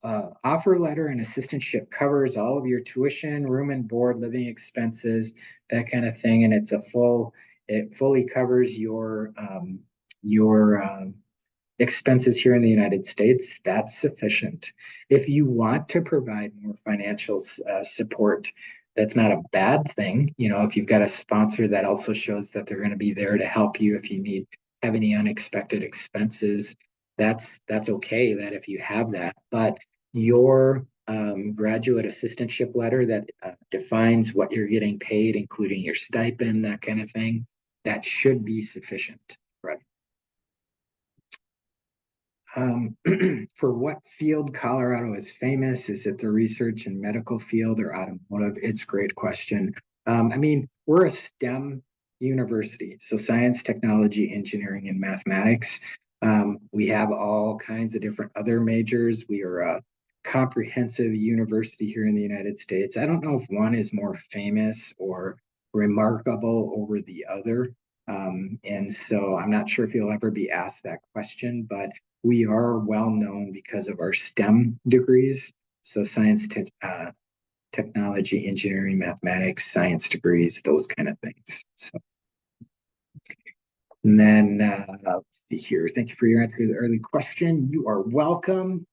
offer letter and assistantship covers all of your tuition, room and board, living expenses, that kind of thing, and it fully covers your expenses here in the United States, that's sufficient. If you want to provide more financial support, that's not a bad thing. If you've got a sponsor that also shows that they're going to be there to help you if you have any unexpected expenses, that's okay that if you have that. But your graduate assistantship letter that defines what you're getting paid, including your stipend, that kind of thing, that should be sufficient. Right. For what field Colorado is famous? Is it the research and medical field or automotive? It's a great question. We're a STEM university, so science, technology, engineering, and mathematics. We have all kinds of different other majors. We are a comprehensive university here in the United States. I don't know if one is more famous or remarkable over the other. And so I'm not sure if you'll ever be asked that question, but we are well known because of our STEM degrees. So science, technology, engineering, mathematics, science degrees, those kind of things. So, and then let's see here. Thank you for your answer to the early question. You are welcome.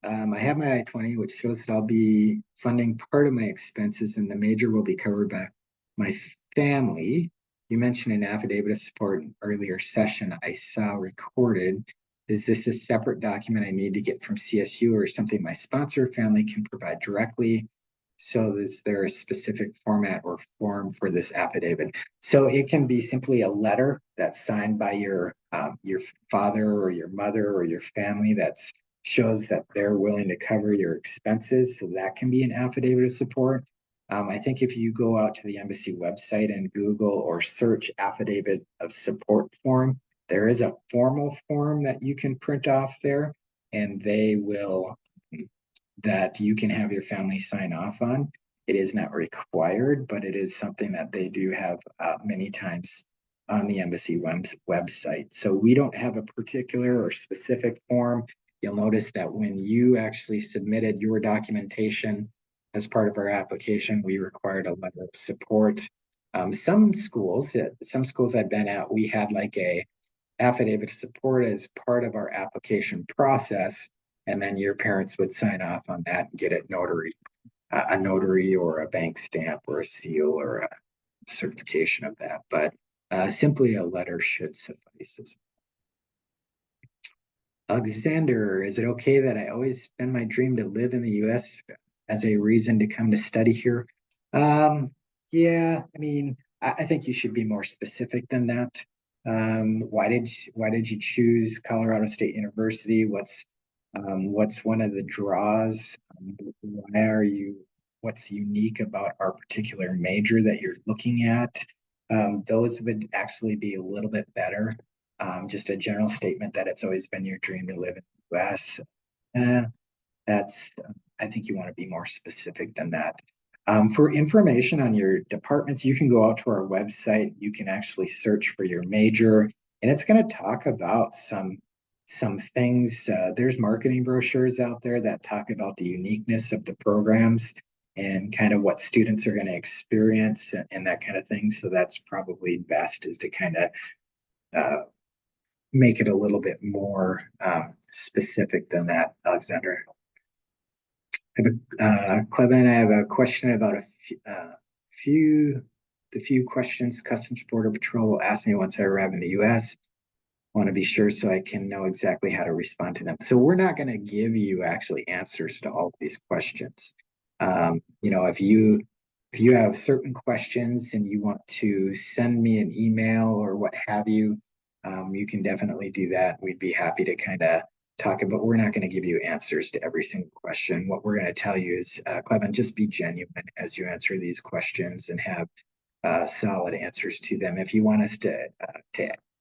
I have my I-20, which shows that I'll be funding part of my expenses, and the major will be covered by my family. You mentioned an affidavit of support in an earlier session I saw recorded. Is this a separate document I need to get from CSU or something my sponsor family can provide directly? So is there a specific format or form for this affidavit? So it can be simply a letter that's signed by your father or your mother or your family that's shows that they're willing to cover your expenses. So that can be an affidavit of support. I think if you go out to the embassy website and Google or search affidavit of support form, there is a formal form that you can print off there, and they will that you can have your family sign off on. It is not required, but it is something that they do have many times on the embassy website. So we don't have a particular or specific form. You'll notice that when you actually submitted your documentation as part of our application, we required a letter of support. Some schools I've been at, we had like a affidavit of support as part of our application process, and then your parents would sign off on that and get it a notary or a bank stamp or a seal or a certification of that. But simply a letter should suffice. Alexander, is it okay that I always been my dream to live in the U.S. as a reason to come to study here? Yeah, I mean, I think you should be more specific than that. Why did you choose Colorado State University? What's one of the draws? Why are you? What's unique about our particular major that you're looking at? Those would actually be a little bit better. Just a general statement that it's always been your dream to live in the U.S. That's I think you want to be more specific than that. For information on your departments, you can go out to our website. You can actually search for your major, and it's going to talk about some things. There's marketing brochures out there that talk about the uniqueness of the programs and kind of what students are going to experience and that kind of thing. So that's probably best, is to kind of make it a little bit more specific than that, Alexander. Clevin, I have a question about the few questions Customs Border Patrol will ask me once I arrive in the U.S. Want to be sure so I can know exactly how to respond to them. So we're not going to give you actually answers to all of these questions. If you have certain questions and you want to send me an email or what have you, you can definitely do that. We'd be happy to kind of talk about. We're not going to give you answers to every single question. What we're going to tell you is, Clevin, just be genuine as you answer these questions and have solid answers to them. If you want us to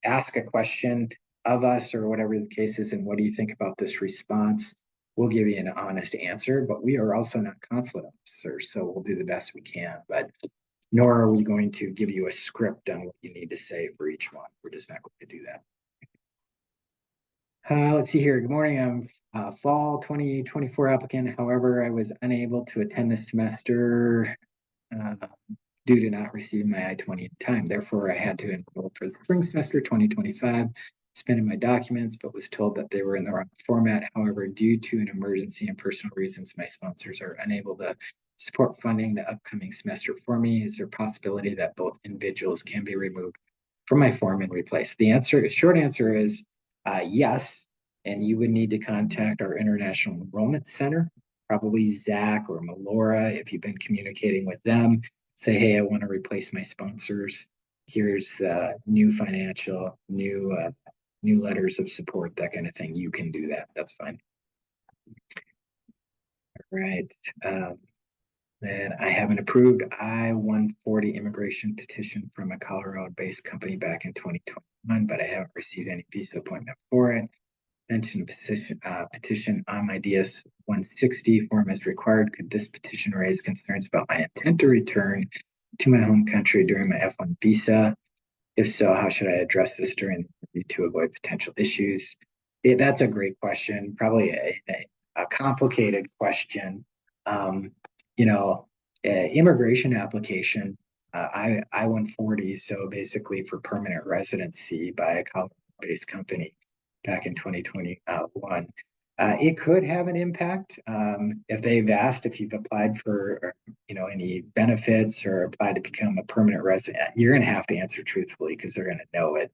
ask a question of us or whatever the case is, and what do you think about this response, we'll give you an honest answer. But we are also not consulate officers, so we'll do the best we can. But nor are we going to give you a script on what you need to say for each one. We're just not going to do that. Let's see here. Good morning. I'm fall 2024 applicant. However, I was unable to attend this semester due to not receiving my I-20 in time. Therefore, I had to enroll for the spring semester 2025, submitted my documents, but was told that they were in the wrong format. However, due to an emergency and personal reasons, my sponsors are unable to support funding the upcoming semester for me. Is there a possibility that both individuals can be removed from my form and replaced? The short answer is yes, and you would need to contact our International Enrollment Center, probably Zach or Melora, if you've been communicating with them. Say, hey, I want to replace my sponsors. Here's new financial, new letters of support, that kind of thing. You can do that. That's fine. All right. Then I have an approved I-140 immigration petition from a Colorado-based company back in 2021, but I haven't received any visa appointment for it. Mentioned petition on my DS-160 form as required. Could this petition raise concerns about my intent to return to my home country during my F1 visa? If so, how should I address this during the interview to avoid potential issues? That's a great question. Probably a complicated question. Um, you know, Immigration application, I-140, so basically for permanent residency by a Colorado-based company back in 2021. It could have an impact if they've asked if you've applied for, any benefits or applied to become a permanent resident. You're going to have to answer truthfully because they're going to know it.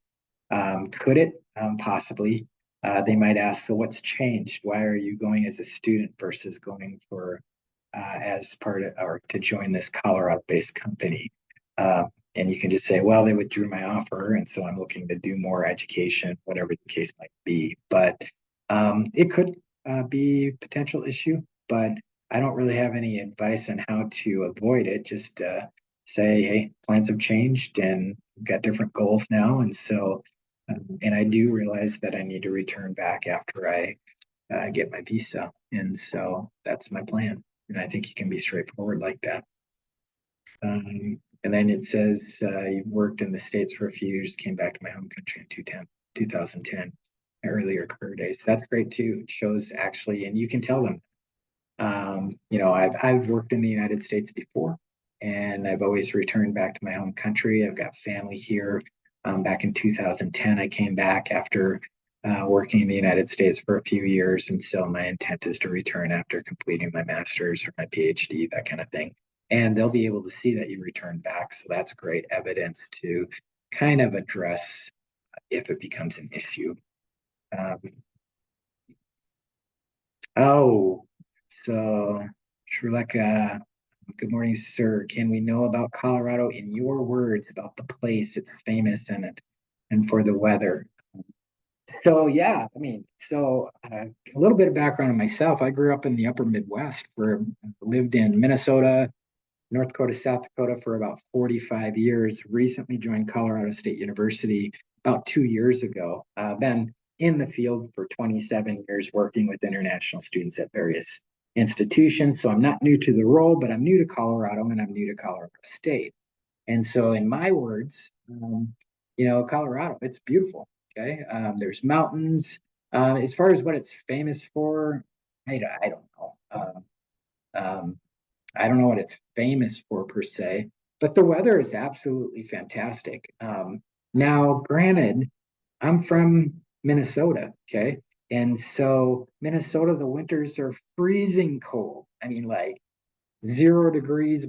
Could it? Possibly. They might ask, so what's changed? Why are you going as a student versus going for as part of or to join this Colorado-based company? And you can just say, well, they withdrew my offer, and so I'm looking to do more education, whatever the case might be. But it could be a potential issue, but I don't really have any advice on how to avoid it. Just say, hey, plans have changed and we've got different goals now. And I do realize that I need to return back after I get my visa. And so that's my plan. And I think you can be straightforward like that. And then it says you've worked in the States for a few years, came back to my home country in 2010, earlier career days. That's great too. It shows actually, and you can tell them, I've worked in the United States before, and I've always returned back to my home country. I've got family here. Back in 2010, I came back after working in the United States for a few years, and so my intent is to return after completing my master's or my PhD, that kind of thing. And they'll be able to see that you return back, so that's great evidence to kind of address if it becomes an issue. Um, oh, so Shruleka, good morning, sir. Can we know about Colorado in your words about the place it's famous in it and for the weather? So yeah, a little bit of background on myself. I grew up in the upper Midwest, where lived in Minnesota, North Dakota, South Dakota for about 45 years. Recently joined Colorado State University about 2 years ago. Been in the field for 27 years, working with international students at various institutions. So I'm not new to the role, but I'm new to Colorado and I'm new to Colorado State. And so, in my words, Colorado, it's beautiful. Okay. There's mountains. As far as what it's famous for, I don't know. Um, I don't know what it's famous for per se, but the weather is absolutely fantastic. Now, granted, I'm from Minnesota, okay? And so Minnesota, the winters are freezing cold. I mean, like 0 degrees,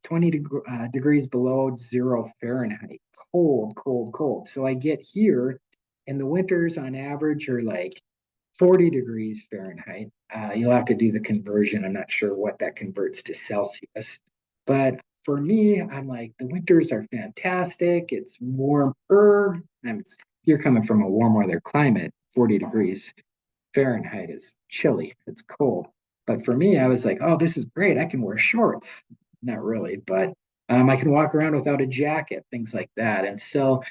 20 degrees below 0 Fahrenheit. Cold, cold, cold. So I get here, and the winters on average are like 40 degrees Fahrenheit. You'll have to do the conversion. I'm not sure what that converts to Celsius. But for me, I'm like, the winters are fantastic. It's warmer. And you're coming from a warm weather climate, 40 degrees Fahrenheit is chilly. It's cold. But for me, I was like, oh, this is great. I can wear shorts. Not really, but I can walk around without a jacket, things like that. And so,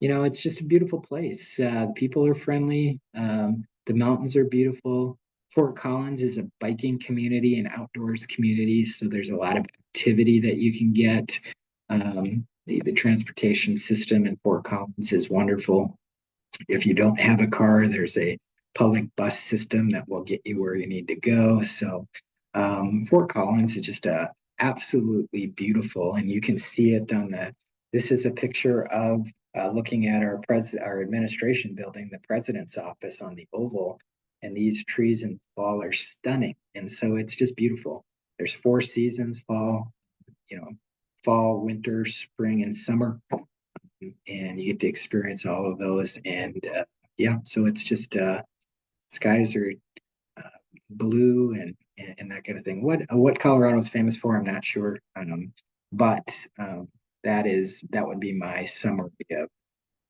it's just a beautiful place. The people are friendly. The mountains are beautiful. Fort Collins is a biking community and outdoors community. So there's a lot of activity that you can get. The transportation system in Fort Collins is wonderful. If you don't have a car, there's a public bus system that will get you where you need to go. So Fort Collins is just absolutely beautiful, and you can see it on the. This is a picture of looking at our administration building, the president's office on the Oval, and these trees in fall are stunning, and so it's just beautiful. There's 4 seasons: fall, winter, spring, and summer, and you get to experience all of those. And yeah, so it's just skies are uh, blue and that kind of thing. What Colorado is famous for, I'm not sure, but that would be my summary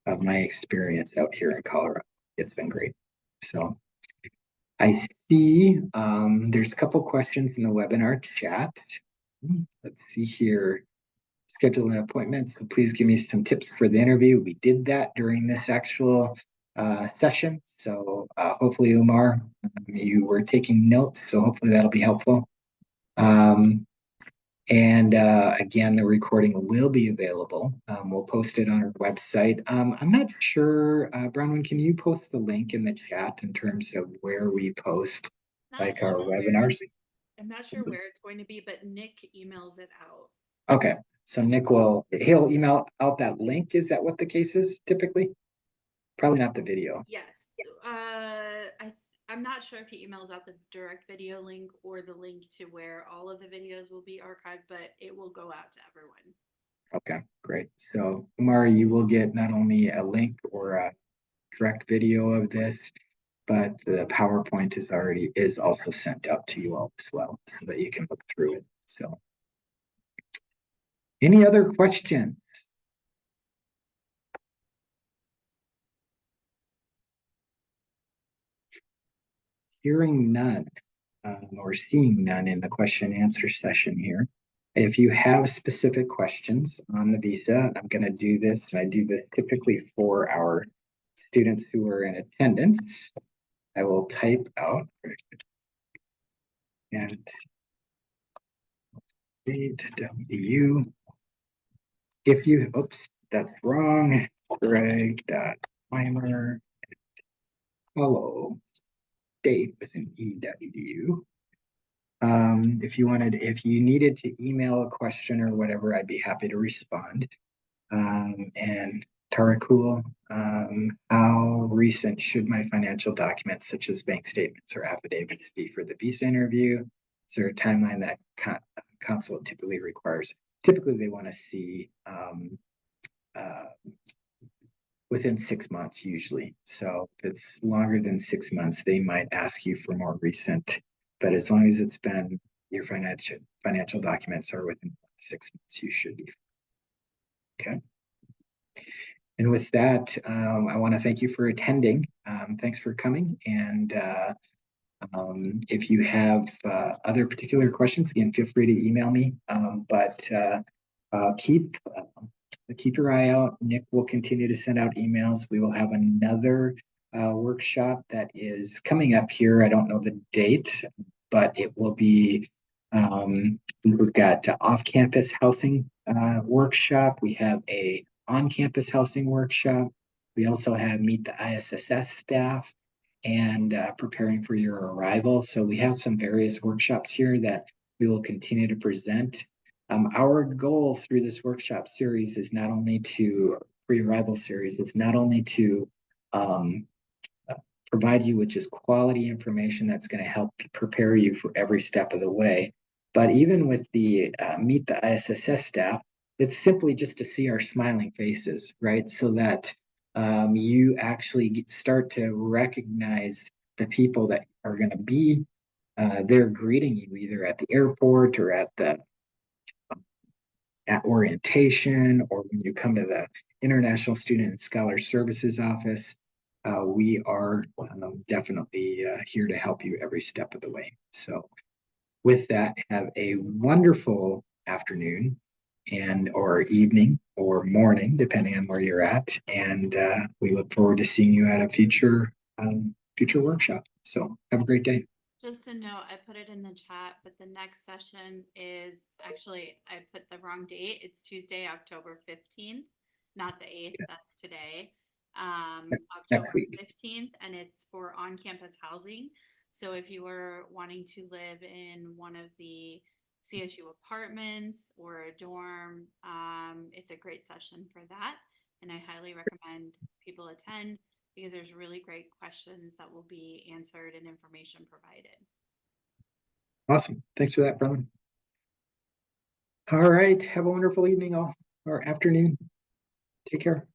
of my experience out here in Colorado. It's been great. So I see there's a couple questions in the webinar chat. Let's see here. Schedule an appointment. So please give me some tips for the interview. We did that during this actual session. So hopefully, Umar, you were taking notes. So hopefully that'll be helpful. Um, And again, the recording will be available. We'll post it on our website. I'm not sure, Bronwyn, can you post the link in the chat in terms of where we post Not like our sure webinars? I'm not sure where it's going to be, but Nick emails it out. Okay, so Nick he'll email out that link. Is that what the case is typically? Probably not the video. Yes. I'm not sure if he emails out the direct video link or the link to where all of the videos will be archived, but it will go out to everyone. Okay, great. So Umar, you will get not only a link or a direct video of this, but the PowerPoint is also sent out to you all as well so that you can look through it. So any other questions? Hearing none, or seeing none in the question and answer session here. If you have specific questions on the visa, I'm going to do this, and I do this typically for our students who are in attendance. I will type out and .edu. If you, oops, that's wrong. Greg.Weimer, hello, state with an e.edu. If you needed to email a question or whatever, I'd be happy to respond. And Tarakul, how recent should my financial documents, such as bank statements or affidavits, be for the visa interview? Is there a timeline that consulate typically requires? Typically, they want to see within 6 months, usually. So if it's longer than 6 months, they might ask you for more recent. But as long as it's been your financial documents are within 6 months, you should be okay. And with that, I want to thank you for attending. Thanks for coming. And if you have other particular questions, again, feel free to email me. But keep your eye out. Nick will continue to send out emails. We will have another workshop that is coming up here. I don't know the date, but it will be. We've got off-campus housing workshop. We have a on-campus housing workshop. We also have meet the ISSS staff and preparing for your arrival. So we have some various workshops here that we will continue to present. Our goal through this workshop series is not only to pre-arrival series, it's not only to provide you with just quality information that's going to help prepare you for every step of the way, but even with the meet the ISSS staff, it's simply just to see our smiling faces, right? So that you actually start to recognize the people that are going to be there greeting you either at the airport or at orientation or when you come to the International Student and Scholar Services Office. We are definitely here to help you every step of the way. So with that, have a wonderful afternoon and or evening or morning, depending on where you're at. And we look forward to seeing you at a future workshop. So have a great day. Just a note, I put it in the chat, but the next session is actually, I put the wrong date. It's Tuesday, October 15th, not the 8th. That's today. October Next week. 15th, and it's for on-campus housing. So if you were wanting to live in one of the CSU apartments or a dorm, it's a great session for that. And I highly recommend people attend because there's really great questions that will be answered and information provided. Awesome. Thanks for that, brother. All right. Have a wonderful evening all or afternoon. Take care.